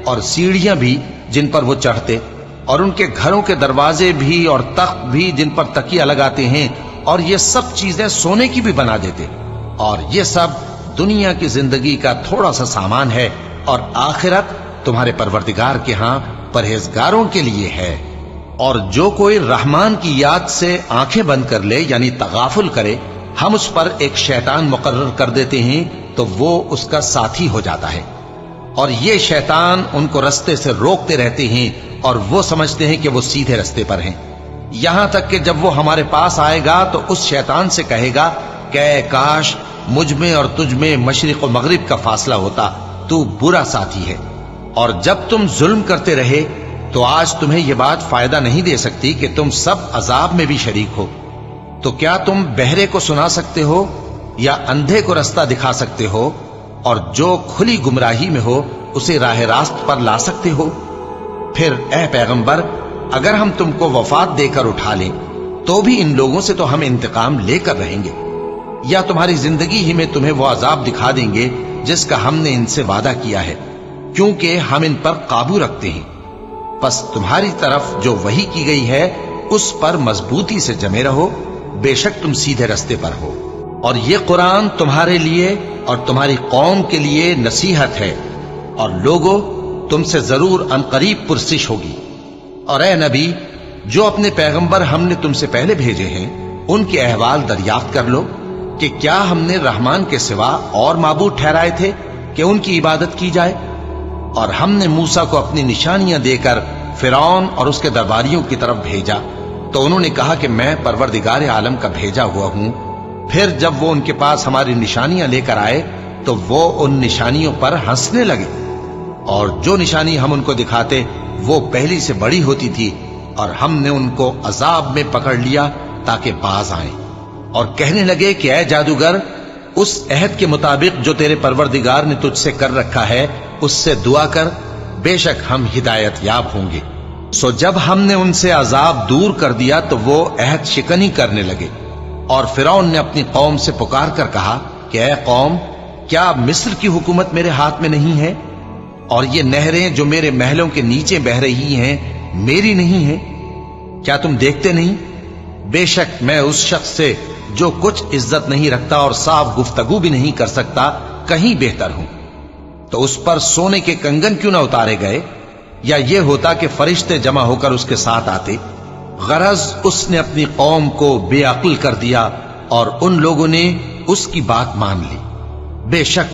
اور سیڑھیاں بھی جن پر وہ چڑھتے، اور ان کے گھروں کے دروازے بھی اور تخت بھی جن پر تکیہ لگاتے ہیں، اور یہ سب چیزیں سونے کی بھی بنا دیتے، اور یہ سب دنیا کی زندگی کا تھوڑا سا سامان ہے، اور آخرت تمہارے پروردگار کے ہاں پرہیزگاروں کے لیے ہے۔ اور جو کوئی رحمان کی یاد سے آنکھیں بند کر لے یعنی تغافل کرے، ہم اس پر ایک شیطان مقرر کر دیتے ہیں تو وہ اس کا ساتھی ہو جاتا ہے، اور یہ شیطان ان کو رستے سے روکتے رہتے ہیں اور وہ سمجھتے ہیں کہ وہ سیدھے رستے پر ہیں، یہاں تک کہ جب وہ ہمارے پاس آئے گا تو اس شیطان سے کہے گا کہ اے کاش مجھ میں اور تجھ میں مشرق و مغرب کا فاصلہ ہوتا، تو برا ساتھی ہے۔ اور جب تم ظلم کرتے رہے تو آج تمہیں یہ بات فائدہ نہیں دے سکتی کہ تم سب عذاب میں بھی شریک ہو۔ تو کیا تم بہرے کو سنا سکتے ہو یا اندھے کو رستہ دکھا سکتے ہو، اور جو کھلی گمراہی میں ہو اسے راہ راست پر لا سکتے ہو؟ پھر اے پیغمبر، اگر ہم تم کو وفات دے کر اٹھا لیں تو بھی ان لوگوں سے تو ہم انتقام لے کر رہیں گے، یا تمہاری زندگی ہی میں تمہیں وہ عذاب دکھا دیں گے جس کا ہم نے ان سے وعدہ کیا ہے، کیونکہ ہم ان پر قابو رکھتے ہیں۔ پس تمہاری طرف جو وحی کی گئی ہے اس پر مضبوطی سے جمے رہو، بے شک تم سیدھے رستے پر ہو، اور یہ قرآن تمہارے لیے اور تمہاری قوم کے لیے نصیحت ہے، اور لوگوں تم سے ضرور عنقریب پرسش ہوگی۔ اور اے نبی، جو اپنے پیغمبر ہم نے تم سے پہلے بھیجے ہیں ان کے احوال دریافت کر لو کہ کیا ہم نے رحمان کے سوا اور معبود ٹھہرائے تھے کہ ان کی عبادت کی جائے؟ اور ہم نے موسیٰ کو اپنی نشانیاں دے کر فرعون اور اس کے درباریوں کی طرف بھیجا، تو انہوں نے کہا کہ میں پروردگار عالم کا بھیجا ہوا ہوں۔ پھر جب وہ ان کے پاس ہماری نشانیاں لے کر آئے تو وہ ان نشانیوں پر ہنسنے لگے، اور جو نشانی ہم ان کو دکھاتے وہ پہلی سے بڑی ہوتی تھی، اور ہم نے ان کو عذاب میں پکڑ لیا تاکہ باز آئیں، اور کہنے لگے کہ اے جادوگر، اس عہد کے مطابق جو تیرے پروردگار نے تجھ سے کر رکھا ہے اس سے دعا کر، بے شک ہم ہدایت یاب ہوں گے۔ سو جب ہم نے ان سے عذاب دور کر دیا تو وہ عہد شکنی کرنے لگے، اور فرعون نے اپنی قوم سے پکار کر کہا کہ اے قوم، کیا مصر کی حکومت میرے ہاتھ میں نہیں ہے، اور یہ نہریں جو میرے محلوں کے نیچے بہ رہی ہیں میری نہیں ہیں؟ کیا تم دیکھتے نہیں؟ بے شک میں اس شخص سے جو کچھ عزت نہیں رکھتا اور صاف گفتگو بھی نہیں کر سکتا کہیں بہتر ہوں۔ تو اس پر سونے کے کنگن کیوں نہ اتارے گئے، یا یہ ہوتا کہ فرشتے جمع ہو کر اس کے ساتھ آتے؟ غرض اس نے اپنی قوم کو بے عقل کر دیا اور ان لوگوں نے اس کی بات مان لی۔ بے شک